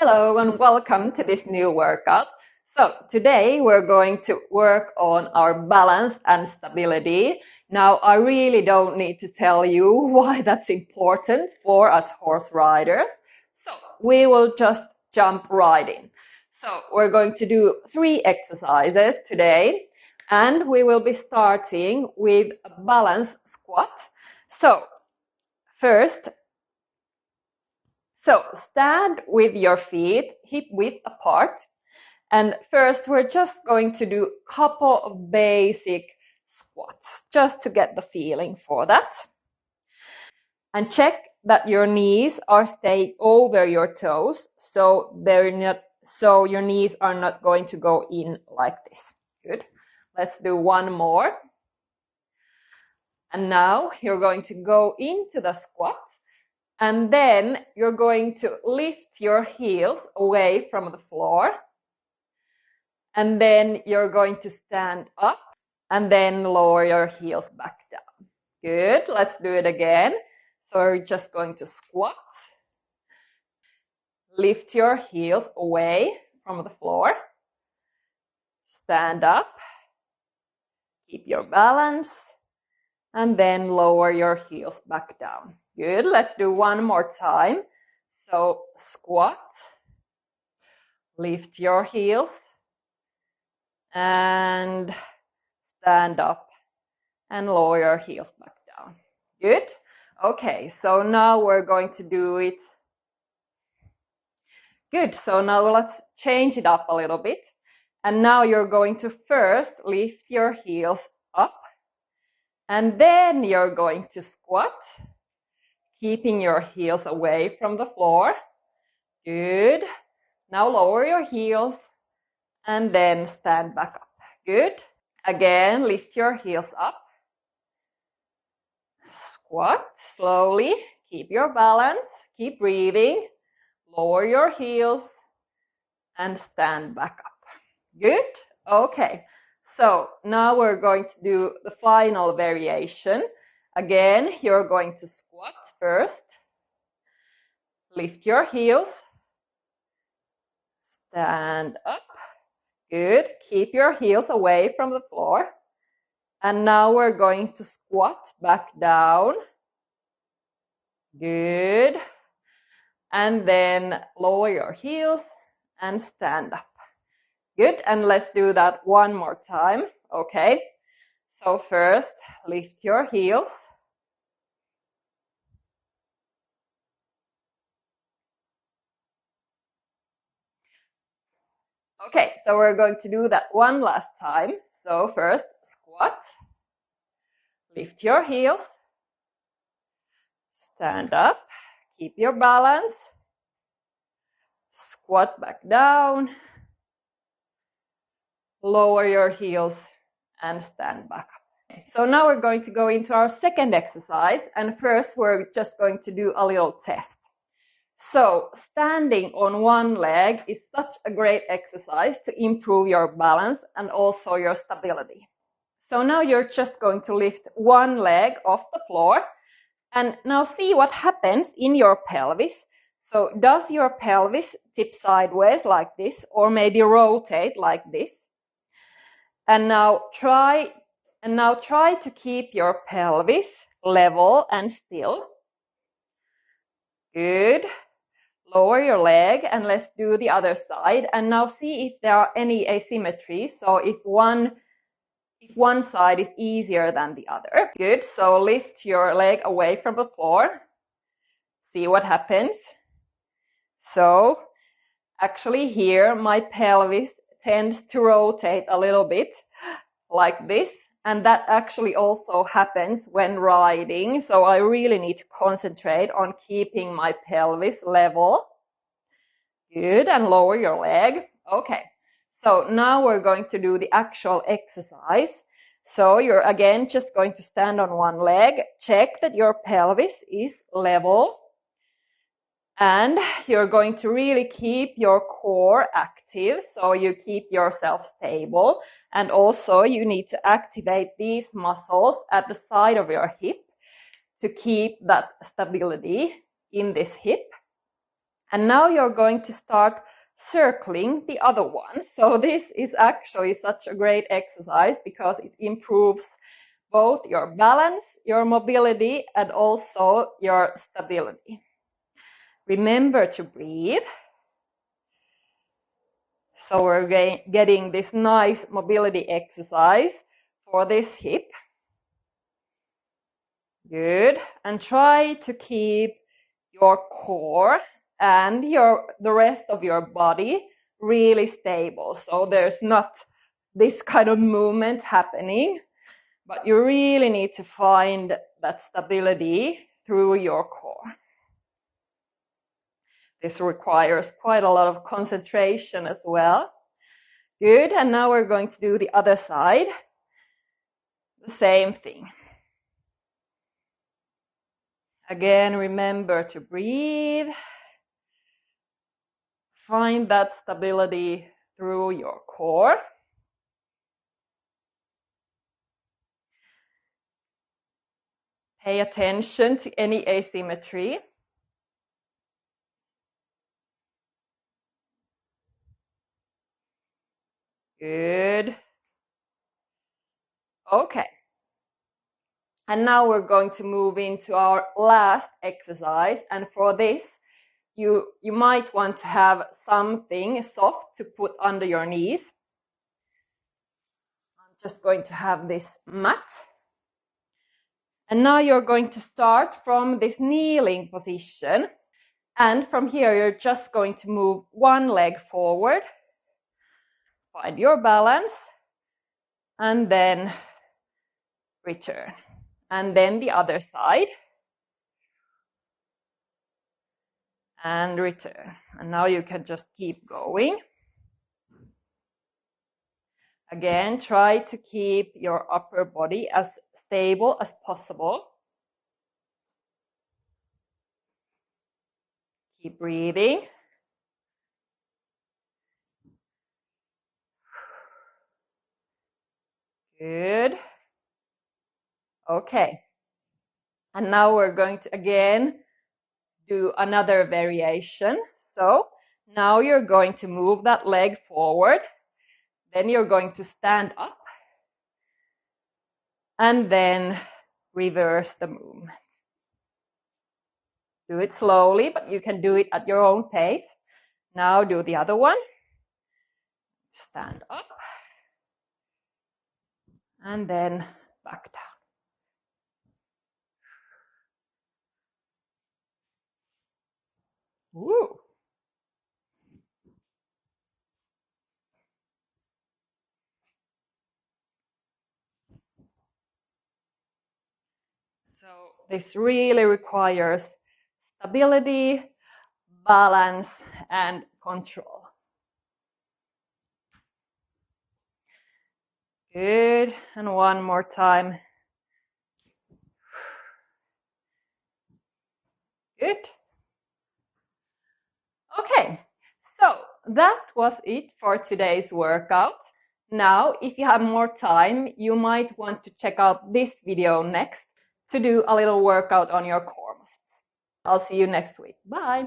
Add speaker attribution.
Speaker 1: Hello and welcome to this new workout. So today we're going to work on our balance and stability. Now I really don't need to tell you why that's important for us horse riders. So we will just jump right in. So we're going to do 3 exercises today and we will be starting with a balance squat. So first, stand with your feet hip width apart. And first, we're just going to do a couple of basic squats just to get the feeling for that. And check that your knees are staying over your toes, so your knees are not going to go in like this. Good. Let's do one more. And now you're going to go into the squat. And then you're going to lift your heels away from the floor. And then you're going to stand up and then lower your heels back down. Good. Let's do it again. So we're just going to squat. Lift your heels away from the floor. Stand up. Keep your balance. And then lower your heels back down. Good. Let's do one more time. So squat, lift your heels, and stand up and lower your heels back down. Good. Okay, so now we're going to do it. Good. So now let's change it up a little bit. And now you're going to first lift your heels up, and then you're going to squat, keeping your heels away from the floor. Good. Now lower your heels and then stand back up. Good. Again, lift your heels up. Squat slowly. Keep your balance. Keep breathing. Lower your heels and stand back up. Good. Okay. So now we're going to do the final variation. Again, you're going to squat first. Lift your heels. Stand up. Good. Keep your heels away from the floor. And now we're going to squat back down. Good. And then lower your heels and stand up. Good. And let's do that one more time. Okay. So first, lift your heels. Okay, so we're going to do that one last time. So first, squat. Lift your heels. Stand up. Keep your balance. Squat back down. Lower your heels and stand back up. So now we're going to go into our second exercise, and first we're just going to do a little test. So standing on one leg is such a great exercise to improve your balance and also your stability. So now you're just going to lift one leg off the floor, and now see what happens in your pelvis. So does your pelvis tip sideways like this, or maybe rotate like this? And now try to keep your pelvis level and still. Good. Lower your leg and let's do the other side. And now see if there are any asymmetries. So if one side is easier than the other. Good. So lift your leg away from the floor. See what happens. So actually here my pelvis tends to rotate a little bit like this, and that actually also happens when riding, so I really need to concentrate on keeping my pelvis level. Good. And lower your leg. Okay, so now we're going to do the actual exercise. So you're again just going to stand on one leg, check that your pelvis is level, and you're going to really keep your core active, so you keep yourself stable. And also you need to activate these muscles at the side of your hip to keep that stability in this hip. And now you're going to start circling the other one. So this is actually such a great exercise because it improves both your balance, your mobility, and also your stability. Remember to breathe. So we're getting this nice mobility exercise for this hip. Good. And try to keep your core and the rest of your body really stable. So there's not this kind of movement happening, but you really need to find that stability through your core. This requires quite a lot of concentration as well. Good, and now we're going to do the other side. The same thing. Again, remember to breathe. Find that stability through your core. Pay attention to any asymmetry. Good. Okay. And now we're going to move into our last exercise. And for this, you might want to have something soft to put under your knees. I'm just going to have this mat. And now you're going to start from this kneeling position. And from here, you're just going to move one leg forward. Find your balance. And then return. And then the other side. And return. And now you can just keep going. Again, try to keep your upper body as stable as possible. Keep breathing. Good. Okay. And now we're going to again do another variation. So now you're going to move that leg forward. Then you're going to stand up. And then reverse the movement. Do it slowly, but you can do it at your own pace. Now do the other one. Stand up. And then back down. Woo. So this really requires stability, balance, and control. Good, and one more time. Good. Okay, so that was it for today's workout. Now, if you have more time, you might want to check out this video next to do a little workout on your core muscles. I'll see you next week. Bye.